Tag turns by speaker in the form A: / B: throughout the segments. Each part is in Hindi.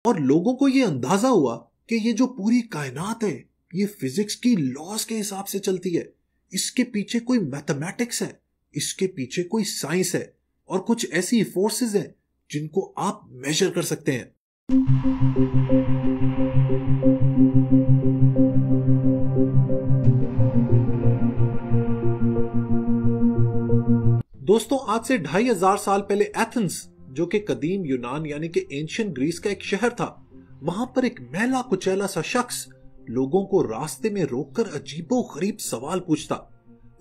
A: और लोगों को ये अंदाजा हुआ कि ये जो पूरी कायनात है ये फिजिक्स की लॉज के हिसाब से चलती है, इसके पीछे कोई मैथमेटिक्स है, इसके पीछे कोई साइंस है और कुछ ऐसी फोर्सेस हैं जिनको आप मेजर कर सकते हैं। दोस्तों, आज से 2500 साल पहले एथेंस, जो कि कदीम यूनान यानी कि एंशियंट ग्रीस का एक शहर था, वहां पर एक मैला कुचैला सा शख्स लोगों को रास्ते में रोककर अजीबो गरीब सवाल पूछता।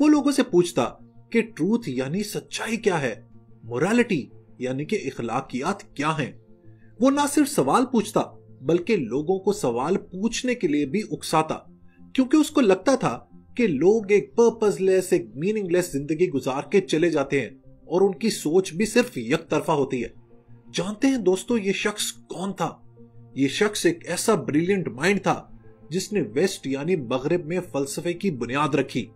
A: वो लोगों से पूछता कि ट्रूथ यानी सच्चाई क्या है, मोरालिटी यानी कि इखलाकियात क्या हैं। वो ना सिर्फ सवाल पूछता बल्कि लोगों को सवाल पूछने के लिए भी उकसाता, क्योंकि उसको लगता था कि लोग एक पर्पसलेस, एक मीनिंगलेस जिंदगी गुजार के चले जाते हैं और उनकी सोच भी सिर्फ एक तरफा होती है। जानते हैं दोस्तों, ये शख्स कौन था? ये शख्स एक ऐसा ब्रिलियंट माइंड था जिसने वेस्ट यानी मगरिब में फलसफे की बुनियाद रखी।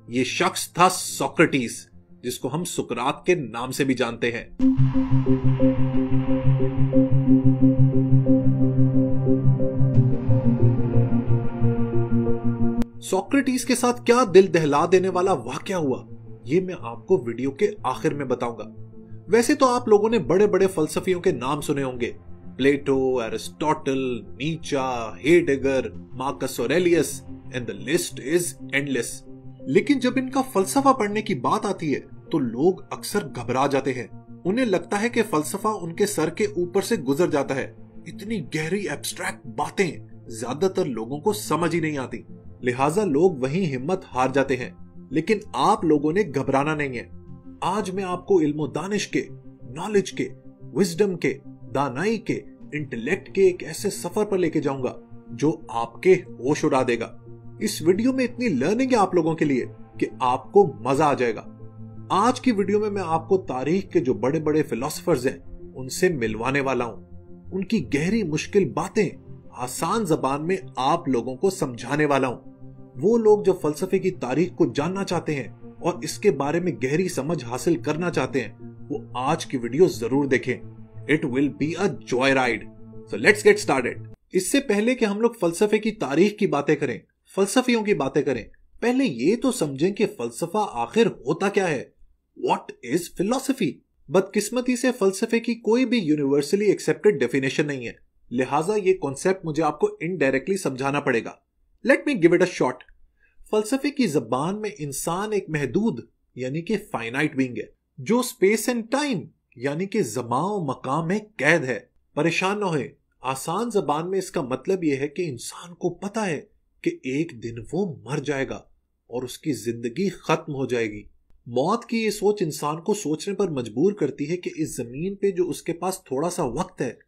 A: ये शख्स था सोक्रेटिस, जिसको हम सुकरात के नाम से भी जानते हैं। सोक्रेटिस के साथ क्या दिल दहला देने वाला वाकया हुआ, ये मैं आपको वीडियो के आखिर में बताऊंगा। वैसे तो आप लोगों ने बड़े बड़े फलसफियों के नाम सुने होंगे, Plato, Aristotle, Nietzsche, Heidegger, Marcus Aurelius, and the list is endless. लेकिन जब इनका फलसफा पढ़ने की बात आती है तो लोग अक्सर घबरा जाते हैं। उन्हें लगता है कि फलसफा उनके सर के ऊपर से गुजर जाता है। इतनी गहरी एब्स्ट्रैक्ट बातें ज्यादातर लोगों को समझ ही नहीं आती, लिहाजा लोग वहीं हिम्मत हार जाते हैं। लेकिन आप लोगों ने घबराना नहीं है। आज मैं आपको इल्मो दानिश के, नॉलेज के, विजडम के, दानाई के, इंटेलेक्ट के एक ऐसे सफर पर लेके जाऊंगा जो आपके होश उड़ा देगा। इस वीडियो में इतनी लर्निंग है आप लोगों के लिए कि आपको मजा आ जाएगा। आज की वीडियो में मैं आपको तारीख के जो बड़े बड़े फिलोसफर्स हैं उनसे मिलवाने वाला हूं। उनकी गहरी मुश्किल बातें आसान जबान में आप लोगों को समझाने वाला हूं। वो लोग जो फलसफे की तारीख को जानना चाहते हैं और इसके बारे में गहरी समझ हासिल करना चाहते हैं, वो आज की वीडियो जरूर देखें। It will be a joy ride. So let's get started. इससे पहले कि हम लोग फलसफे की तारीख की बातें करें, फलसफियों की बातें करें, पहले ये तो समझें कि फलसफा आखिर होता क्या है। What is philosophy? बदकिस्मती से फलसफे की कोई भी यूनिवर्सली एक्सेप्टेड डेफिनेशन नहीं है, लिहाजा ये कॉन्सेप्ट मुझे आपको इनडायरेक्टली समझाना पड़ेगा। Let me give it a shot. फलसफे की जबान में इंसान एक महदूद यानी कि फाइनाइट बीइंग है, जो स्पेस एंड टाइम यानी कि ज़माओ मकाम में कैद है। परेशान न होए, आसान जबान में इसका मतलब यह है कि इंसान को पता है कि एक दिन वो मर जाएगा और उसकी जिंदगी खत्म हो जाएगी। मौत की ये सोच इंसान को सोचने पर मजबूर करती है कि इस जमीन पे जो उसके पास थोड़ा सा वक्त है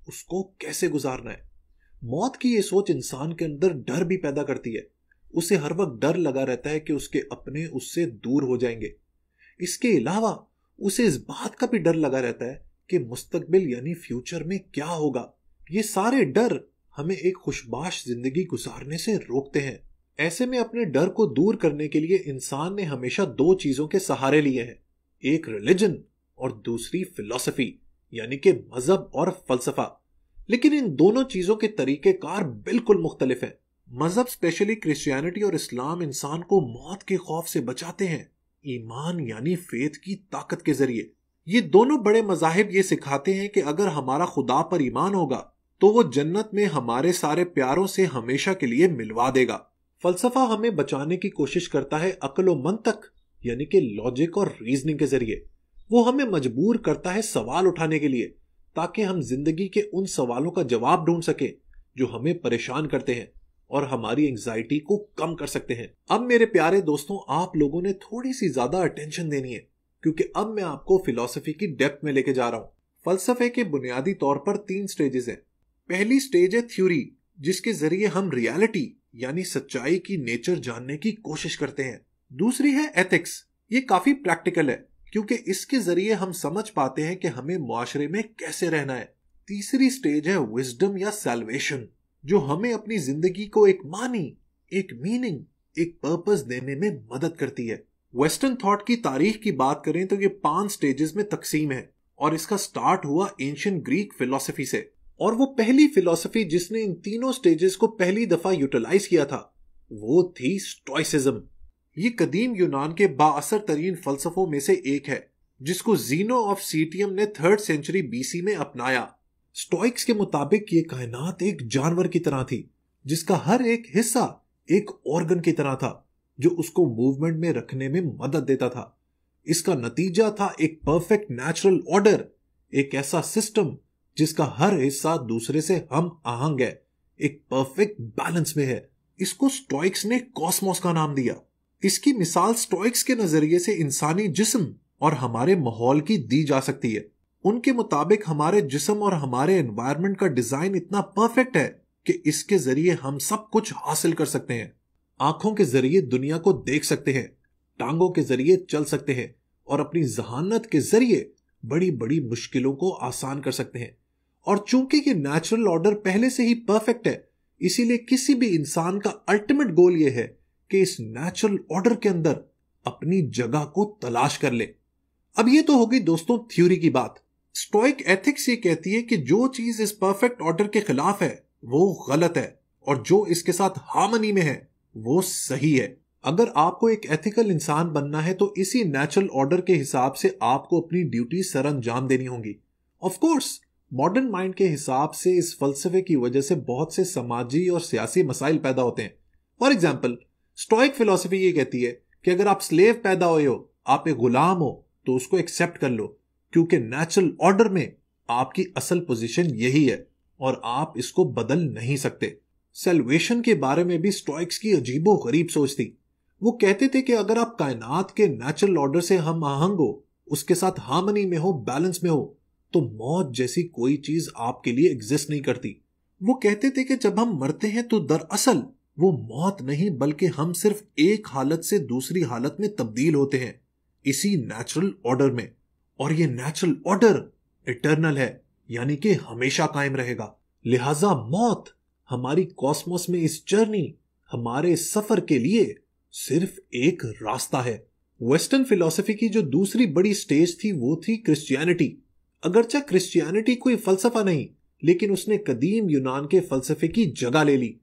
A: उसको कैसे गुजारना है। मौत की ये सोच इंसान के अंदर डर भी पैदा करती है। उसे हर वक्त डर लगा रहता है कि उसके अपने उससे दूर हो जाएंगे। इसके अलावा उसे इस बात का भी डर लगा रहता है कि मुस्तकबिल यानी फ्यूचर में क्या होगा। ये सारे डर हमें एक खुशबाश जिंदगी गुजारने से रोकते हैं। ऐसे में अपने डर को दूर करने के लिए इंसान ने हमेशा दो चीजों के सहारे लिए हैं, एक रिलीजन और दूसरी फिलॉसफी यानी कि मजहब और फलसफा। लेकिन इन दोनों चीजों के तरीकेकार बिल्कुल मुख्तलिफ हैं। मजहब, स्पेशली क्रिश्चियनिटी और इस्लाम, इंसान को मौत के खौफ से बचाते हैं ईमान यानी फेथ की ताकत के जरिए। ये दोनों बड़े मजाहिब ये सिखाते हैं कि अगर हमारा खुदा पर ईमान होगा तो वो जन्नत में हमारे सारे प्यारों से हमेशा के लिए मिलवा देगा। फलसफा हमें बचाने की कोशिश करता है अक्ल और मंतक यानी कि लॉजिक और रीजनिंग के जरिए। वो हमें मजबूर करता है सवाल उठाने के लिए ताकि हम जिंदगी के उन सवालों का जवाब ढूंढ सके जो हमें परेशान करते हैं और हमारी एंजाइटी को कम कर सकते हैं। अब मेरे प्यारे दोस्तों, आप लोगों ने थोड़ी सी ज्यादा अटेंशन देनी है, क्योंकि अब मैं आपको फिलॉसफी की डेप्थ में लेके जा रहा हूं। फलसफे के बुनियादी तौर पर 3 स्टेजेस हैं। पहली स्टेज है थ्योरी, जिसके जरिए हम रियलिटी यानी सच्चाई की नेचर जानने की कोशिश करते हैं। दूसरी है एथिक्स। ये काफी प्रैक्टिकल है क्योंकि इसके जरिए हम समझ पाते हैं कि हमें मुआशरे में कैसे रहना है। तीसरी स्टेज है विजडम या सैल्वेशन, जो हमें अपनी जिंदगी को एक मानी, एक मीनिंग, एक पर्पस देने में मदद करती है। वेस्टर्न थॉट की तारीख की बात करें तो ये 5 स्टेजेस में तकसीम है और इसका स्टार्ट हुआ एंशिएंट ग्रीक फिलॉसफी से और वो पहली फिलॉसफी जिसने इन तीनों स्टेजेस को पहली दफा यूटिलाइज किया था वो थी स्टोइसिज्म। ये कदीम यूनान के बाअसर तरीन फलसफों में से एक है जिसको जीनो ऑफ सीटियम ने 3rd सेंचुरी बीसी में अपनाया। स्टोइक्स के मुताबिक ये कायनात एक जानवर की तरह थी जिसका हर एक हिस्सा एक ऑर्गन की तरह था जो उसको मूवमेंट में रखने में मदद देता था। इसका नतीजा था एक परफेक्ट नेचुरल ऑर्डर, एक ऐसा सिस्टम जिसका हर हिस्सा दूसरे से हम आहंग है, एक परफेक्ट बैलेंस में है। इसको स्टोइक्स ने कॉस्मोस का नाम दिया। इसकी मिसाल स्टोइक्स के नजरिए से इंसानी जिस्म और हमारे माहौल की दी जा सकती है। उनके मुताबिक हमारे जिस्म और हमारे एनवायरनमेंट का डिजाइन इतना परफेक्ट है कि इसके जरिए हम सब कुछ हासिल कर सकते हैं। आंखों के जरिए दुनिया को देख सकते हैं, टांगों के जरिए चल सकते हैं और अपनी जहानत के जरिए बड़ी बड़ी मुश्किलों को आसान कर सकते हैं। और चूंकि ये नेचुरल ऑर्डर पहले से ही परफेक्ट है, इसीलिए किसी भी इंसान का अल्टीमेट गोल यह है कि इस नेचुरल ऑर्डर के अंदर अपनी जगह को तलाश कर ले। अब ये तो होगी दोस्तों थ्योरी की बात। स्टोइक एथिक्स ये कहती है कि जो चीज इस परफेक्ट ऑर्डर के खिलाफ है वो गलत है और जो इसके साथ हार्मनी में है वो सही है। अगर आपको एक एथिकल इंसान बनना है तो इसी नेचुरल ऑर्डर के हिसाब से आपको अपनी ड्यूटी सर अंजाम देनी होंगी। ऑफ कोर्स मॉडर्न माइंड के हिसाब से इस फलसफे की वजह से बहुत से समाजी और सियासी मसाइल पैदा होते हैं। फॉर एग्जाम्पल स्टोइक फिलॉसफी ये कहती है कि अगर आप स्लेव पैदा हुए हो, आप एक गुलाम हो, तो उसको एक्सेप्ट कर लो क्योंकि नेचुरल ऑर्डर में आपकी असल पोजीशन यही है और आप इसको बदल नहीं सकते। सेल्वेशन के बारे में भी स्टोइक्स की अजीबो गरीब सोच थी। वो कहते थे कि अगर आप कायनात के नेचुरल ऑर्डर से हम आहंग हो, उसके साथ हार्मनी में हो, बैलेंस में हो, तो मौत जैसी कोई चीज आपके लिए एग्जिस्ट नहीं करती। वो कहते थे कि जब हम मरते हैं तो दरअसल वो मौत नहीं बल्कि हम सिर्फ एक हालत से दूसरी हालत में तब्दील होते हैं इसी नेचुरल ऑर्डर में। और ये नेचुरल ऑर्डर इटर्नल है, यानी कि हमेशा कायम रहेगा। लिहाजा मौत हमारी कॉस्मोस में इस जर्नी, हमारे सफर के लिए सिर्फ एक रास्ता है। वेस्टर्न फिलॉसफी की जो दूसरी बड़ी स्टेज थी वो थी क्रिश्चियनिटी। अगरचे क्रिश्चियनिटी कोई फलसफा नहीं, लेकिन उसने कदीम यूनान के फलसफे की जगह ले ली।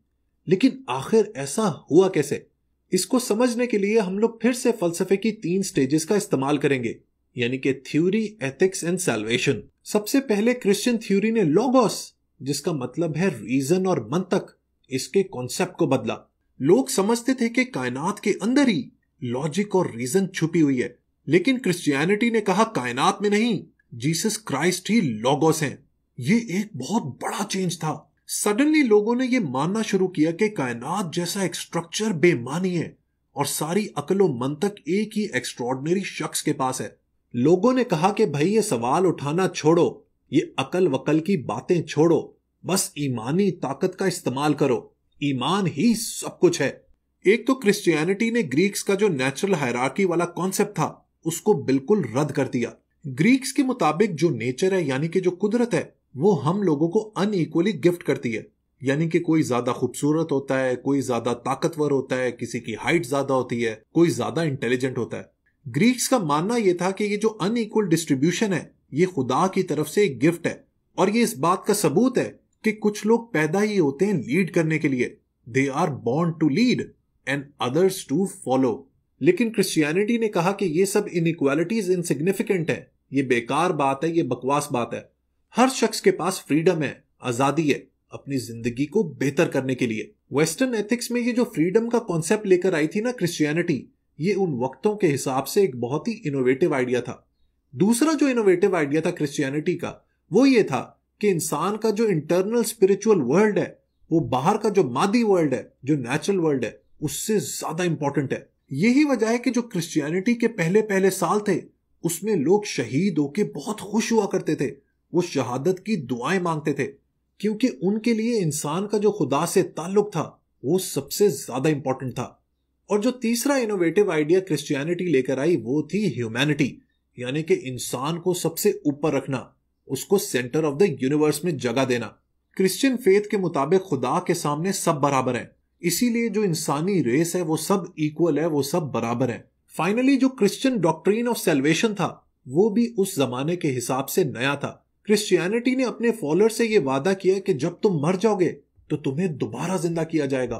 A: लेकिन आखिर ऐसा हुआ कैसे? इसको समझने के लिए हम लोग फिर से फलसफे की 3 स्टेजेस का इस्तेमाल करेंगे, यानी कि थ्योरी, एथिक्स एंड सैल्वेशन। सबसे पहले क्रिश्चियन थ्योरी ने लोगोस, जिसका मतलब है रीजन और मंतक, इसके कॉन्सेप्ट को बदला। लोग समझते थे कि कायनात के अंदर ही लॉजिक और रीजन छुपी हुई है, लेकिन क्रिश्चियनिटी ने कहा कायनात में नहीं, जीसस क्राइस्ट ही लोगोस हैं। ये एक बहुत बड़ा चेंज था। सडनली लोगों ने यह मानना शुरू किया कि कायनात जैसा एक स्ट्रक्चर बेमानी है और सारी अकल और मंतक एक ही एक्स्ट्रॉर्डिनरी शख्स के पास है। लोगों ने कहा कि भाई ये सवाल उठाना छोड़ो, ये अकल वकल की बातें छोड़ो, बस ईमानी ताकत का इस्तेमाल करो, ईमान ही सब कुछ है। एक तो क्रिश्चियनिटी ने ग्रीक्स का जो नेचुरल हायरार्की वाला कॉन्सेप्ट था उसको बिल्कुल रद्द कर दिया। ग्रीक्स के मुताबिक जो नेचर है, यानी कि जो कुदरत है, वो हम लोगों को अनइक्वली गिफ्ट करती है। यानी कि कोई ज्यादा खूबसूरत होता है, कोई ज्यादा ताकतवर होता है, किसी की हाइट ज्यादा होती है, कोई ज्यादा इंटेलिजेंट होता है। ग्रीक्स का मानना यह था कि ये जो अनइक्वल डिस्ट्रीब्यूशन है ये खुदा की तरफ से एक गिफ्ट है और ये इस बात का सबूत है कि कुछ लोग पैदा ही होते हैं लीड करने के लिए। They are born to lead and others to follow. लेकिन क्रिश्चियनिटी ने कहा कि ये सब इनइक्वालिटीज इनसिग्निफिकेंट है, ये बेकार बात है, ये बकवास बात है। हर शख्स के पास फ्रीडम है, आजादी है अपनी जिंदगी को बेहतर करने के लिए। वेस्टर्न एथिक्स में ये जो फ्रीडम का कॉन्सेप्ट लेकर आई थी ना क्रिश्चियनिटी, ये उन वक्तों के हिसाब से एक बहुत ही इनोवेटिव आइडिया था। दूसरा जो इनोवेटिव आइडिया था क्रिश्चियनिटी का वो ये था कि इंसान का जो इंटरनल स्पिरिचुअल वर्ल्ड है वो बाहर का जो मादी वर्ल्ड है, जो नेचुरल वर्ल्ड है, उससे ज्यादा इंपॉर्टेंट है। यही वजह है कि जो क्रिश्चियनिटी के पहले पहले साल थे उसमें लोग शहीद होके बहुत खुश हुआ करते थे। वो शहादत की दुआएं मांगते थे क्योंकि उनके लिए इंसान का जो खुदा से ताल्लुक था वो सबसे ज्यादा इंपॉर्टेंट था। और जो तीसरा इनोवेटिव आइडिया क्रिश्चियनिटी लेकर आई वो थी ह्यूमैनिटी, यानी कि इंसान को सबसे ऊपर रखना, उसको सेंटर ऑफ द यूनिवर्स में जगह देना। क्रिश्चियन फेथ के मुताबिक खुदा के सामने सब बराबर हैं, इसीलिए जो इंसानी रेस है वो सब इक्वल है, वो सब बराबर है। फाइनली जो क्रिश्चियन डॉक्ट्रिन ऑफ सैल्वेशन था वो भी उस जमाने के हिसाब से नया था। क्रिश्चियनिटी ने अपने फॉलोअर से यह वादा किया कि जब तुम मर जाओगे तो तुम्हें दोबारा जिंदा किया जाएगा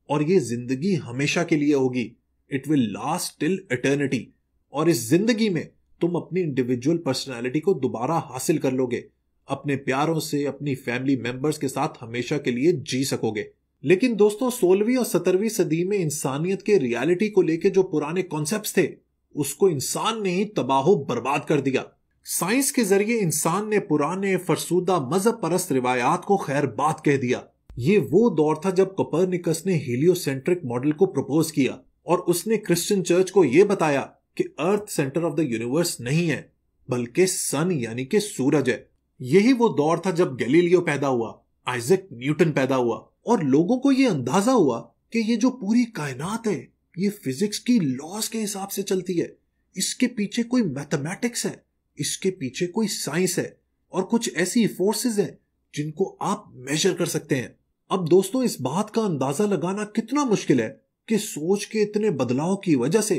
A: और ये जिंदगी हमेशा के लिए होगी। It will last till eternity. और इस जिंदगी में तुम अपनी इंडिविजुअल पर्सनैलिटी को दोबारा हासिल कर लोगे, अपने प्यारों से, अपनी फैमिली मेंबर्स के साथ हमेशा के लिए जी सकोगे। लेकिन दोस्तों 16वीं और 17वीं सदी में इंसानियत के रियलिटी को लेके जो पुराने कॉन्सेप्ट्स थे उसको इंसान ने ही तबाहो बर्बाद कर दिया। साइंस के जरिए इंसान ने पुराने फरसूदा मजहब परस्त रिवायात को खैरबाद कह दिया। ये वो दौर था जब कोपरनिकस ने हीलियोसेंट्रिक मॉडल को प्रपोज किया और उसने क्रिश्चियन चर्च को यह बताया कि अर्थ सेंटर ऑफ द यूनिवर्स नहीं है बल्कि सन यानी कि सूरज है। यही वो दौर था जब गैलीलियो पैदा हुआ, आइजैक न्यूटन पैदा हुआ और लोगों को यह अंदाजा हुआ कि ये जो पूरी कायनात है ये फिजिक्स की लॉज के हिसाब से चलती है। इसके पीछे कोई मैथमेटिक्स है, इसके पीछे कोई साइंस है और कुछ ऐसी फोर्सेस हैं जिनको आप मेजर कर सकते हैं। अब दोस्तों इस बात का अंदाजा लगाना कितना मुश्किल है कि सोच के इतने बदलाव की वजह से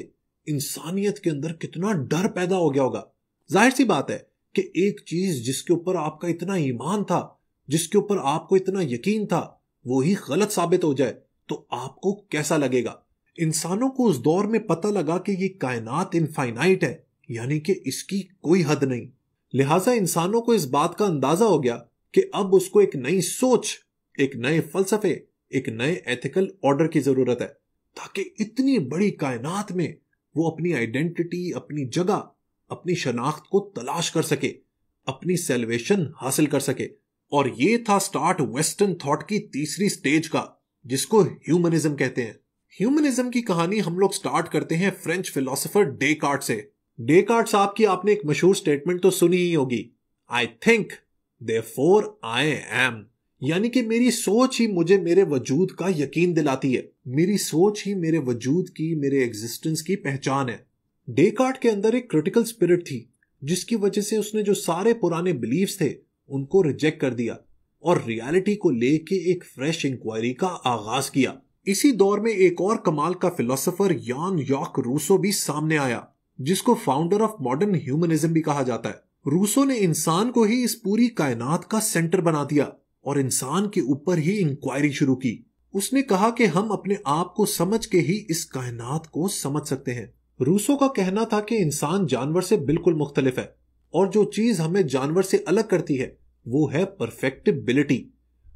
A: इंसानियत के अंदर कितना डर पैदा हो गया होगा। जाहिर सी बात है कि एक चीज जिसके ऊपर आपका इतना ईमान था, जिसके ऊपर आपको इतना यकीन था, वो ही गलत साबित हो जाए तो आपको कैसा लगेगा। इंसानों को उस दौर में पता लगा कि ये कायनात इनफाइनाइट है, यानी कि इसकी कोई हद नहीं। लिहाजा इंसानों को इस बात का अंदाजा हो गया कि अब उसको एक नई सोच, एक नए फलसफे, एक नए एथिकल ऑर्डर की जरूरत है ताकि इतनी बड़ी कायनात में वो अपनी आइडेंटिटी, अपनी जगह, अपनी शनाख्त को तलाश कर सके, अपनी सेल्वेशन हासिल कर सके। और ये था स्टार्ट वेस्टर्न थॉट की तीसरी स्टेज का, जिसको ह्यूमनिज्म कहते हैं। ह्यूमनिज्म की कहानी हम लोग स्टार्ट करते हैं फ्रेंच फिलोसोफर डेकार्ट से। डेकार्ट साहब की आपने एक मशहूर स्टेटमेंट तो सुनी ही होगी, I think therefore I am, यानी कि मेरी सोच ही मुझे मेरे वजूद का यकीन दिलाती है, मेरी सोच ही मेरे वजूद की, मेरे एग्जिस्टेंस की पहचान है। डेकार्ट के अंदर एक क्रिटिकल स्पिरिट थी जिसकी वजह से उसने जो सारे पुराने बिलीव्स थे उनको रिजेक्ट कर दिया और रियलिटी को लेके एक फ्रेश इंक्वायरी का आगाज किया। इसी दौर में एक और कमाल का फिलोसोफर यान याक रूसो भी सामने आया, जिसको फाउंडर ऑफ मॉडर्न ह्यूमनिज्म भी कहा जाता है। रूसो ने इंसान को ही इस पूरी कायनात का सेंटर बना दिया और इंसान के ऊपर ही इंक्वायरी शुरू की। उसने कहा कि हम अपने आप को समझ के ही इस कायनात को समझ सकते हैं। रूसो का कहना था कि इंसान जानवर से बिल्कुल मुख्तलिफ है और जो चीज हमें जानवर से अलग करती है वो है परफेक्टिबिलिटी।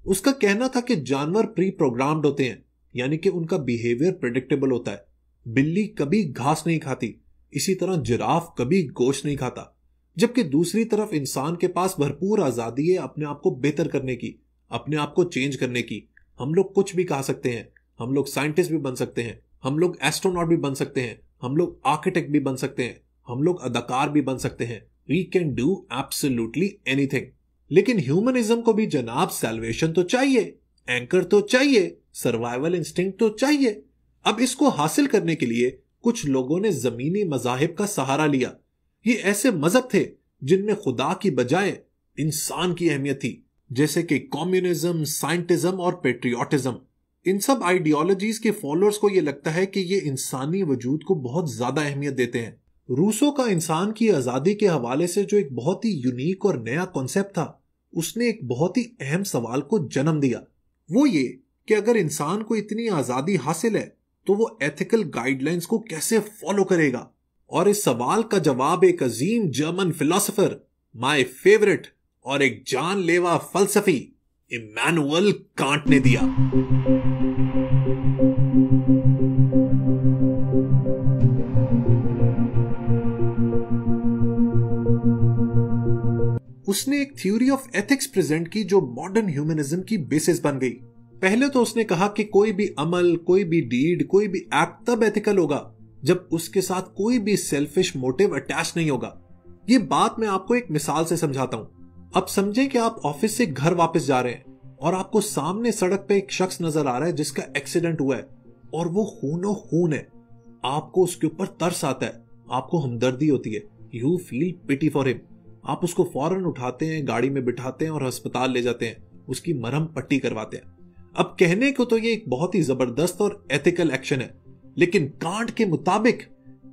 A: उसका कहना था कि जानवर प्री प्रोग्राम्ड होते हैं, यानी कि उनका बिहेवियर प्रेडिक्टेबल होता है। बिल्ली कभी घास नहीं खाती, इसी तरह जिराफ कभी गोश्त नहीं खाता। जबकि दूसरी तरफ इंसान के पास भरपूर आजादी है अपने आप को बेहतर करने की, अपने आप को चेंज करने की। हम लोग कुछ भी कहा सकते हैं, हम लोग साइंटिस्ट भी बन सकते हैं, हम लोग एस्ट्रोनॉट भी बन सकते हैं, हम लोग आर्किटेक्ट भी बन सकते हैं, हम लोग अदाकार भी बन सकते हैं। We can do absolutely anything. लेकिन ह्यूमनिज्म को भी जनाब सैल्वेशन तो चाहिए, एंकर तो चाहिए, सर्वाइवल इंस्टिंक्ट तो चाहिए। अब इसको हासिल करने के लिए कुछ लोगों ने जमीनी मजाहिब का सहारा लिया। ये ऐसे मजहब थे जिनमें खुदा की बजाय इंसान की अहमियत थी, जैसे कि कम्युनिज्म, साइंटिज्म और पेट्रियोटिज्म। इन सब आइडियोलॉजीज के फॉलोअर्स को यह लगता है कि ये इंसानी वजूद को बहुत ज्यादा अहमियत देते हैं। रूसो का इंसान की आजादी के हवाले से जो एक बहुत ही यूनिक और नया कॉन्सेप्ट था, उसने एक बहुत ही अहम सवाल को जन्म दिया। वो ये कि अगर इंसान को इतनी आजादी हासिल है तो वो एथिकल गाइडलाइंस को कैसे फॉलो करेगा। और इस सवाल का जवाब एक अजीम जर्मन फिलोसोफर, माय फेवरेट और एक जानलेवा फलसफी इमैनुअल कांट ने दिया। उसने एक थ्योरी ऑफ एथिक्स प्रेजेंट की जो मॉडर्न ह्यूमनिज्म की बेसिस बन गई। पहले तो उसने कहा कि कोई भी अमल, कोई भी डीड, कोई भी एक्ट तब एथिकल होगा जब उसके साथ कोई भी सेल्फिश मोटिव अटैच नहीं होगा। ये बात मैं आपको एक मिसाल से समझाता हूं। अब समझें कि आप ऑफिस से घर वापस जा रहे हैं और आपको सामने सड़क पे एक शख्स नजर आ रहा है जिसका एक्सीडेंट हुआ है और वो खूनो खून है। आपको उसके ऊपर तरस आता है, आपको हमदर्दी होती है, you feel pity for him. आप उसको फौरन उठाते हैं, गाड़ी में बिठाते हैं और अस्पताल ले जाते हैं, उसकी मरहम पट्टी करवाते हैं। अब कहने को तो ये एक बहुत ही जबरदस्त और एथिकल एक्शन है, लेकिन कांट के मुताबिक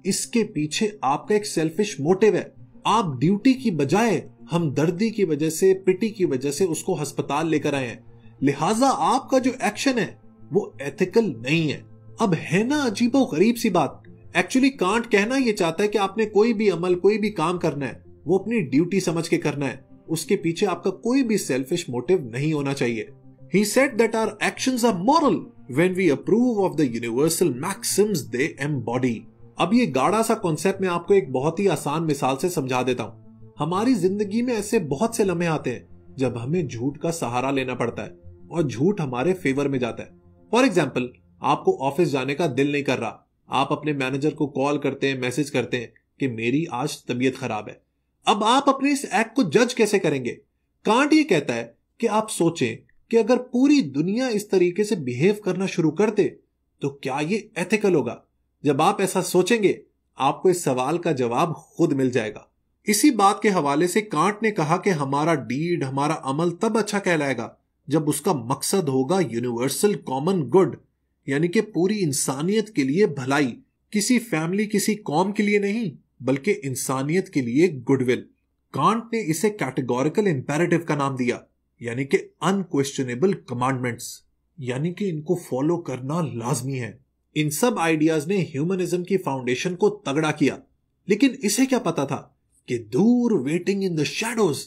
A: इसके पीछे आपका एक सेल्फिश मोटिव है। आप ड्यूटी की बजाय हम दर्दी की वजह से, पिटी की वजह से उसको अस्पताल लेकर आए हैं, लिहाजा आपका जो एक्शन है वो एथिकल नहीं है। अब है ना अजीबो गरीब सी बात, एक्चुअली कांट कहना ये चाहता है कि आपने कोई भी अमल, कोई भी काम करना है वो अपनी ड्यूटी समझ के करना है, उसके पीछे आपका कोई भी सेल्फिश मोटिव नहीं होना चाहिए। He said that our actions are moral when we approve of the universal maxims they embody. अब ये गाढ़ा सा कॉन्सेप्ट मैं आपको एक बहुत ही आसान मिसाल से समझा देता हूँ। हमारी जिंदगी में ऐसे बहुत से लम्हे आते हैं जब हमें झूठ का सहारा लेना पड़ता है और झूठ हमारे फेवर में जाता है। फॉर एग्जाम्पल, आपको ऑफिस जाने का दिल नहीं कर रहा, आप अपने मैनेजर को कॉल करते हैं, मैसेज करते हैं कि मेरी आज तबीयत खराब है। अब आप अपने इस एक्ट को जज कैसे करेंगे? कांट ये कहता है कि आप सोचें कि अगर पूरी दुनिया इस तरीके से बिहेव करना शुरू कर दे तो क्या ये एथिकल होगा? जब आप ऐसा सोचेंगे आपको इस सवाल का जवाब खुद मिल जाएगा। इसी बात के हवाले से कांट ने कहा कि हमारा डीड, हमारा अमल तब अच्छा कहलाएगा जब उसका मकसद होगा यूनिवर्सल कॉमन गुड, यानी कि पूरी इंसानियत के लिए भलाई, किसी फैमिली, किसी कौम के लिए नहीं बल्कि इंसानियत के लिए गुडविल। कांट ने इसे कैटेगोरिकल इंपेरेटिव का नाम दिया, यानी कि अनक्वेश्चनेबल कमांडमेंट्स, यानी कि इनको फॉलो करना लाजमी है। इन सब आइडियाज ने ह्यूमनिज्म की फाउंडेशन को तगड़ा किया, लेकिन इसे क्या पता था कि दूर वेटिंग इन द शैडोज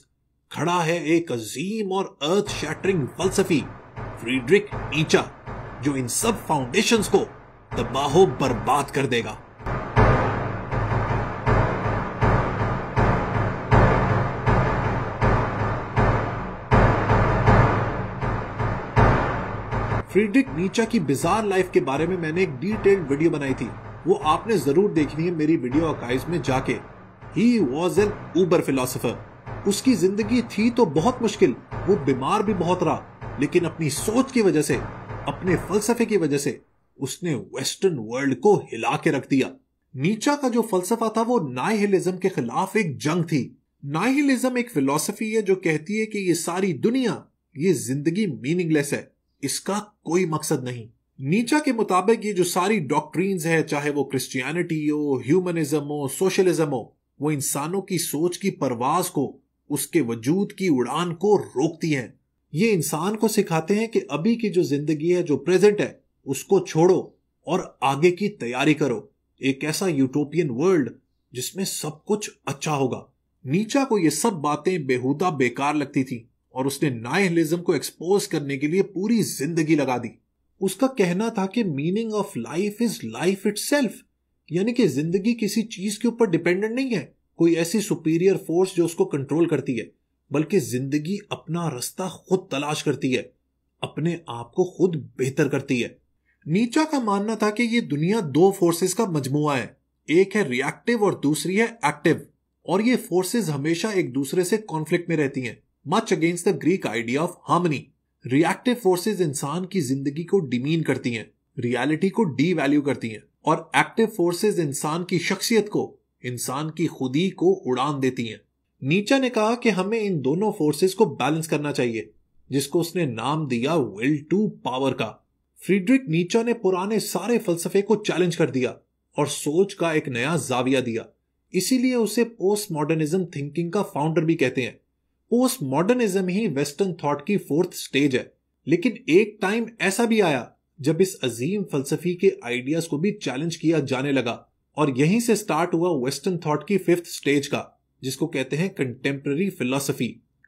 A: खड़ा है एक अजीम और अर्थ शैटरिंग फलसफी, फ्रीडरिक नीचा, जो इन सब फाउंडेशंस को तबाहो बर्बाद कर देगा। फ्रीडरिक नीचा की बिजार लाइफ के बारे में मैंने एक डिटेल्ड वीडियो बनाई थी, वो आपने जरूर देखनी है मेरी वीडियो आर्काइव्स में जाके। He was an Uber philosopher. उसकी जिंदगी थी तो बहुत मुश्किल, वो बीमार भी बहुत रहा, लेकिन अपनी सोच की वजह से, अपने फलसफे की वजह से उसने वेस्टर्न वर्ल्ड को हिला के रख दिया। नीचा का जो फलसफा था वो नाइहिलिज्म के खिलाफ एक जंग थी। नाइहिलिज्म एक फिलॉसफी है जो कहती है कि ये सारी दुनिया, ये जिंदगी मीनिंगलेस है, इसका कोई मकसद नहीं। नीचा के मुताबिक ये जो सारी डॉक्ट्रीन्स है, चाहे वो क्रिश्चियनिटी हो, ह्यूमनिज्म हो, सोशलिज्म हो, वो इंसानों की सोच की परवाज को, उसके वजूद की उड़ान को रोकती हैं। ये इंसान को सिखाते हैं कि अभी की जो जिंदगी है, जो प्रेजेंट है, उसको छोड़ो और आगे की तैयारी करो, एक ऐसा यूटोपियन वर्ल्ड जिसमें सब कुछ अच्छा होगा। नीचा को ये सब बातें बेहुदा बेकार लगती थी और उसने नाइहिलिज्म को एक्सपोज करने के लिए पूरी जिंदगी लगा दी। उसका कहना था कि meaning of life is life itself, यानी कि जिंदगी किसी चीज के ऊपर डिपेंडेंट नहीं है, कोई ऐसी सुपीरियर फोर्स जो उसको कंट्रोल करती है, बल्कि जिंदगी अपना रास्ता खुद तलाश करती है, अपने आप को खुद बेहतर करती है। नीचा का मानना था कि ये दुनिया दो फोर्सेस का मजमुआ है, एक है रिएक्टिव और दूसरी है एक्टिव, और ये फोर्सेस हमेशा एक दूसरे से कॉन्फ्लिक्ट में रहती हैं, much against the Greek idea of harmony. Reactive forces इंसान की जिंदगी को डिमीन करती हैं, रियलिटी को डी वैल्यू करती हैं, और एक्टिव फोर्सेस इंसान की शख्सियत को, इंसान की खुदी को उड़ान देती हैं। नीचा ने कहा कि हमें इन दोनों फोर्सेस को बैलेंस करना चाहिए, जिसको उसने नाम दिया विल टू पावर का। फ्रीडरिक नीचा ने पुराने सारे फलसफे को चैलेंज कर दिया और सोच का एक नया जाविया दिया, इसीलिए उसे पोस्ट मॉडर्निज्म थिंकिंग का फाउंडर भी कहते हैं। पोस्ट मॉडर्निज्म ही वेस्टर्न थॉट की फोर्थ स्टेज है, लेकिन एक टाइम ऐसा भी आया जब इस अजीम फलसफी के आइडियाज को भी चैलेंज किया जाने लगा, और यहीं से स्टार्ट हुआ वेस्टर्न थॉट की फिफ्थ स्टेज का, जिसको कहते हैं कंटेम्पररी फिलॉसफी।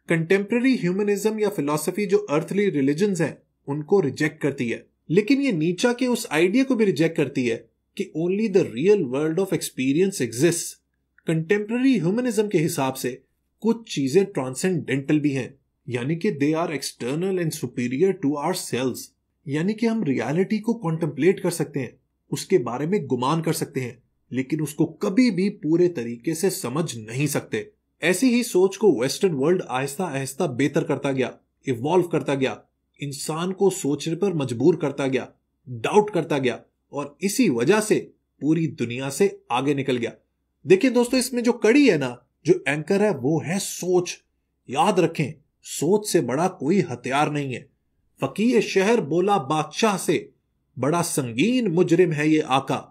A: कंटेम्पररी ह्यूमनिज्म या फिलॉसफी जो अर्थली रिलीजन्स हैं उनको रिजेक्ट करती है, लेकिन ये नीचा के उस आइडिया को भी रिजेक्ट करती है कि only the real world of experience exist. Contemporary humanism के हिसाब से कुछ चीजें ट्रांसेंडेंटल भी हैं, यानी कि they are external and superior to ourselves, यानी कि हम रियलिटी को कॉन्टेम्पलेट कर सकते हैं, उसके बारे में गुमान कर सकते हैं, लेकिन उसको कभी भी पूरे तरीके से समझ नहीं सकते। ऐसी ही सोच को वेस्टर्न वर्ल्ड आहिस्ता आहिस्ता बेहतर करता गया, इवॉल्व करता गया, इंसान को सोचने पर मजबूर करता गया, डाउट करता गया, और इसी वजह से पूरी दुनिया से आगे निकल गया। देखिए दोस्तों, इसमें जो कड़ी है ना, जो एंकर है, वो है सोच। याद रखें, सोच से बड़ा कोई हथियार नहीं है। फकीर शहर बोला बादशाह से, बड़ा संगीन मुजरिम है ये आका,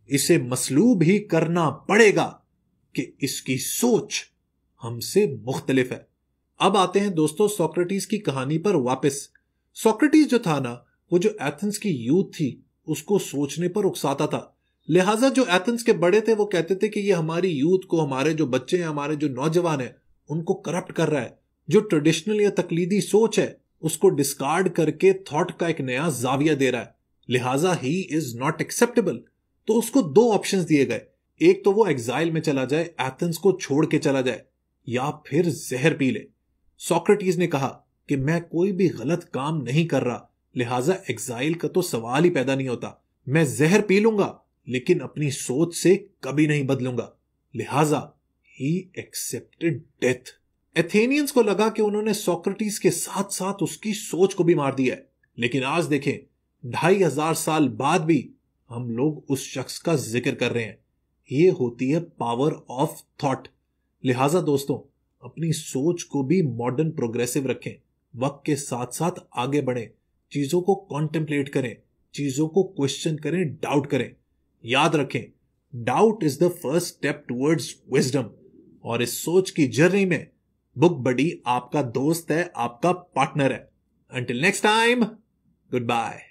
A: इसे मसलूब ही करना पड़ेगा कि इसकी सोच हमसे मुख्तलिफ है। अब आते हैं दोस्तों सोक्रेटिस की कहानी पर वापस। सोक्रेटिस जो था ना, वो जो एथेंस की यूथ थी उसको सोचने पर उकसाता था। लिहाजा जो एथेंस के बड़े थे वो कहते थे कि ये हमारी यूथ को, हमारे जो बच्चे हैं, हमारे जो नौजवान हैं, उनको करप्ट कर रहा है। जो ट्रेडिशनल या तकलीदी सोच है उसको डिस्कार्ड करके थॉट का एक नया जाविया दे रहा है। लिहाजा ही इज नॉट एक्सेप्टेबल। तो उसको दो ऑप्शंस दिए गए, एक तो वो एग्जाइल में चला जाए, एथेंस को छोड़ के चला जाए, या फिर जहर पी ले। सोक्रेटिस ने कहा कि मैं कोई भी गलत काम नहीं कर रहा, लिहाजा एग्जाइल का तो सवाल ही पैदा नहीं होता। मैं जहर पी लूंगा लेकिन अपनी सोच से कभी नहीं बदलूंगा। लिहाजा ही एक्सेप्टेड डेथ। एथेनियंस को लगा कि उन्होंने सोक्रेटिस के साथ साथ उसकी सोच को भी मार दिया है। लेकिन आज देखें, 2500 साल बाद भी हम लोग उस शख्स का जिक्र कर रहे हैं। ये होती है पावर ऑफ थॉट। लिहाजा दोस्तों, अपनी सोच को भी मॉडर्न प्रोग्रेसिव रखें, वक्त के साथ साथ आगे बढ़ें, चीजों को कॉन्टेम्पलेट करें, चीजों को क्वेश्चन करें, डाउट करें। याद रखें, doubt is the first step towards wisdom. और इस सोच की जर्नी में बुक बडी आपका दोस्त है, आपका पार्टनर है। Until next time, good bye.